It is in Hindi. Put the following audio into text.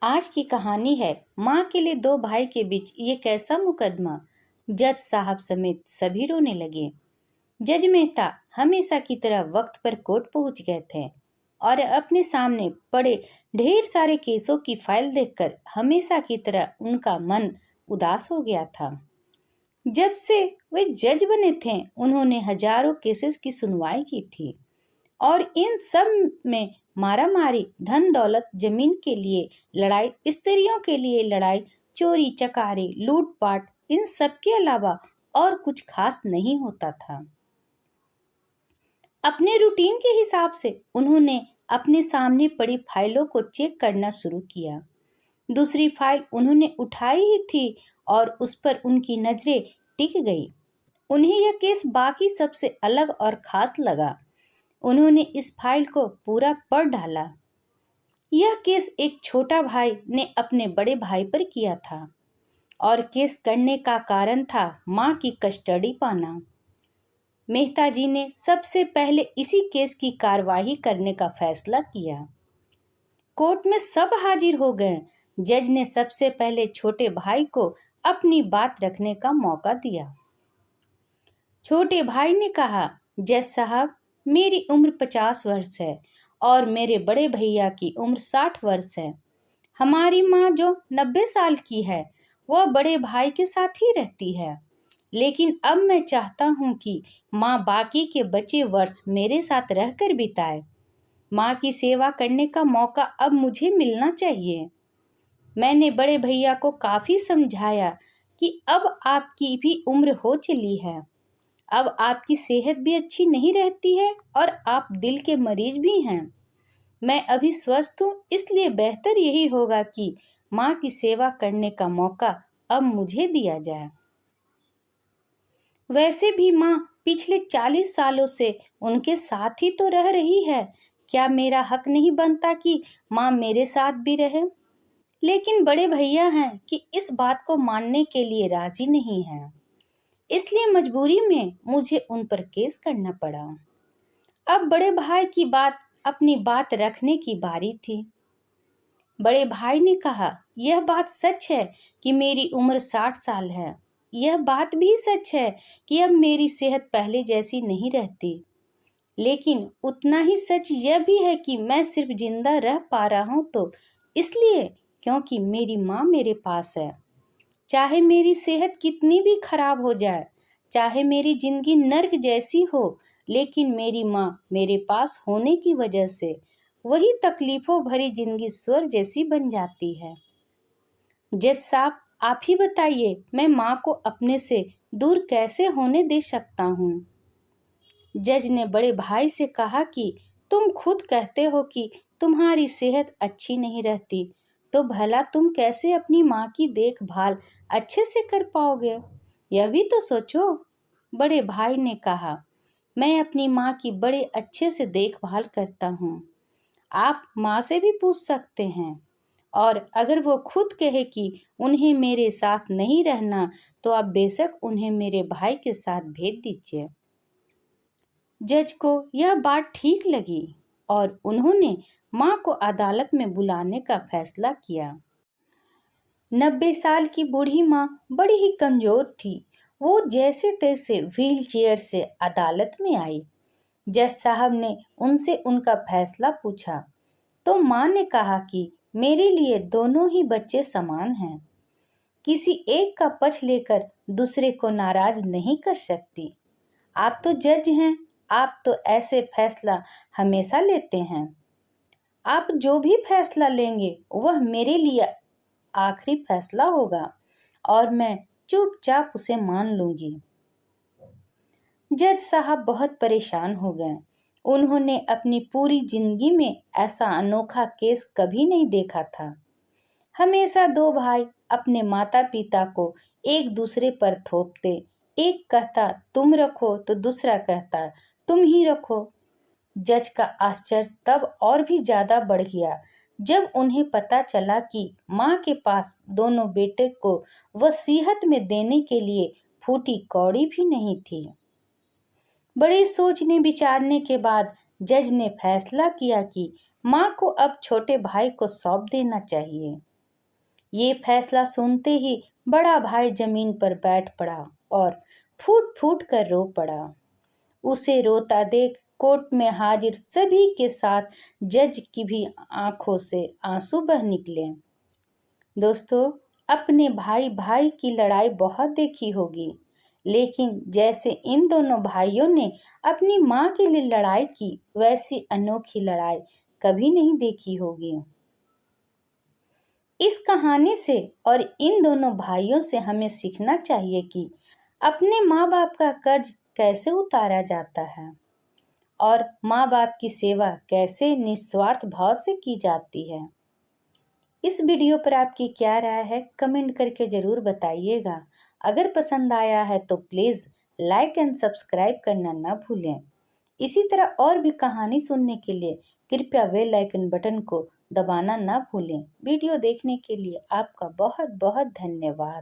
आज की कहानी है माँ के लिए दो भाई के बीच ये कैसा मुकदमा। जज साहब समेत सभी रोने लगे। जज मेहता हमेशा की तरह वक्त पर कोर्ट पहुंच गए थे और अपने सामने पड़े ढेर सारे केसों की फाइल देखकर हमेशा की तरह उनका मन उदास हो गया था। जब से वे जज बने थे उन्होंने हजारों केसेस की सुनवाई की थी और इन सब में मारामारी, धन दौलत, जमीन के लिए लड़ाई, स्त्रियों के लिए लड़ाई, चोरी चकारी, लूटपाट, इन सब के अलावा और कुछ खास नहीं होता था। अपने रूटीन के हिसाब से उन्होंने अपने सामने पड़ी फाइलों को चेक करना शुरू किया। दूसरी फाइल उन्होंने उठाई ही थी और उस पर उनकी नजरें टिक गई। उन्हें यह केस बाकी सबसे अलग और खास लगा। उन्होंने इस फाइल को पूरा पढ़ डाला। यह केस एक छोटा भाई ने अपने बड़े भाई पर किया था और केस करने का कारण था मां की कस्टडी पाना। मेहता जी ने सबसे पहले इसी केस की कार्यवाही करने का फैसला किया। कोर्ट में सब हाजिर हो गए। जज ने सबसे पहले छोटे भाई को अपनी बात रखने का मौका दिया। छोटे भाई ने कहा, जज साहब, मेरी उम्र 50 वर्ष है और मेरे बड़े भैया की उम्र 60 वर्ष है। हमारी माँ जो 90 साल की है वह बड़े भाई के साथ ही रहती है, लेकिन अब मैं चाहता हूँ कि माँ बाकी के बचे वर्ष मेरे साथ रहकर बिताए। माँ की सेवा करने का मौका अब मुझे मिलना चाहिए। मैंने बड़े भैया को काफ़ी समझाया कि अब आपकी भी उम्र हो चली है, अब आपकी सेहत भी अच्छी नहीं रहती है और आप दिल के मरीज भी हैं। मैं अभी स्वस्थ हूँ, इसलिए बेहतर यही होगा कि माँ की सेवा करने का मौका अब मुझे दिया जाए। वैसे भी माँ पिछले 40 सालों से उनके साथ ही तो रह रही है। क्या मेरा हक नहीं बनता कि माँ मेरे साथ भी रहे? लेकिन बड़े भैया हैं कि इस बात को मानने के लिए राजी नहीं हैं। इसलिए मजबूरी में मुझे उन पर केस करना पड़ा। अब बड़े भाई की अपनी बात रखने की बारी थी। बड़े भाई ने कहा, यह बात सच है कि मेरी उम्र 60 साल है। यह बात भी सच है कि अब मेरी सेहत पहले जैसी नहीं रहती। लेकिन उतना ही सच यह भी है कि मैं सिर्फ जिंदा रह पा रहा हूँ तो इसलिए क्योंकि मेरी माँ मेरे पास है। चाहे मेरी सेहत कितनी भी खराब हो जाए, चाहे मेरी जिंदगी नर्क जैसी हो, लेकिन मेरी माँ मेरे पास होने की वजह से वही तकलीफों भरी जिंदगी स्वर्ग जैसी बन जाती है। जज साहब, आप ही बताइए, मैं माँ को अपने से दूर कैसे होने दे सकता हूँ? जज ने बड़े भाई से कहा कि तुम खुद कहते हो कि तुम्हारी सेहत अच्छी नहीं रहती, तो भला तुम कैसे अपनी माँ की देखभाल अच्छे से कर पाओगे? यह भी तो सोचो। बड़े भाई ने कहा, मैं अपनी माँ की बड़े अच्छे से देखभाल करता हूँ। आप माँ से भी पूछ सकते हैं, और अगर वो खुद कहे कि उन्हें मेरे साथ नहीं रहना तो आप बेशक उन्हें मेरे भाई के साथ भेज दीजिए। जज को यह बात ठीक लगी और उन्होंने माँ को अदालत में बुलाने का फैसला किया। 90 साल की बूढ़ी माँ बड़ी ही कमजोर थी। वो जैसे तैसे व्हील चेयर से अदालत में आई। जज साहब ने उनसे उनका फैसला पूछा तो माँ ने कहा कि मेरे लिए दोनों ही बच्चे समान हैं। किसी एक का पक्ष लेकर दूसरे को नाराज नहीं कर सकती। आप तो जज हैं, आप तो ऐसे फैसला हमेशा लेते हैं। आप जो भी फैसला लेंगे वह मेरे लिए आखिरी फैसला होगा और मैं चुपचाप उसे मान लूंगी। जज साहब बहुत परेशान हो गए। उन्होंने अपनी पूरी जिंदगी में ऐसा अनोखा केस कभी नहीं देखा था। हमेशा दो भाई अपने माता पिता को एक दूसरे पर थोपते, एक कहता तुम रखो तो दूसरा कहता तुम ही रखो। जज का आश्चर्य तब और भी ज्यादा बढ़ गया जब उन्हें पता चला कि माँ के पास दोनों बेटे को वसीयत में देने के लिए फूटी कौड़ी भी नहीं थी। बड़े सोचने विचारने के बाद जज ने फैसला किया कि माँ को अब छोटे भाई को सौंप देना चाहिए। ये फैसला सुनते ही बड़ा भाई जमीन पर बैठ पड़ा और फूट फूट कर रो पड़ा। उसे रोता देख कोर्ट में हाजिर सभी के साथ जज की भी आंखों से आंसू बह निकले। दोस्तों, अपने भाई भाई की लड़ाई बहुत देखी होगी, लेकिन जैसे इन दोनों भाइयों ने अपनी माँ के लिए लड़ाई की, वैसी अनोखी लड़ाई कभी नहीं देखी होगी। इस कहानी से और इन दोनों भाइयों से हमें सीखना चाहिए कि अपने माँ बाप का कर्ज कैसे उतारा जाता है और माँ बाप की सेवा कैसे निस्वार्थ भाव से की जाती है। इस वीडियो पर आपकी क्या राय है, कमेंट करके ज़रूर बताइएगा। अगर पसंद आया है तो प्लीज़ लाइक एंड सब्सक्राइब करना ना भूलें। इसी तरह और भी कहानी सुनने के लिए कृपया बेल आइकन बटन को दबाना ना भूलें। वीडियो देखने के लिए आपका बहुत बहुत धन्यवाद।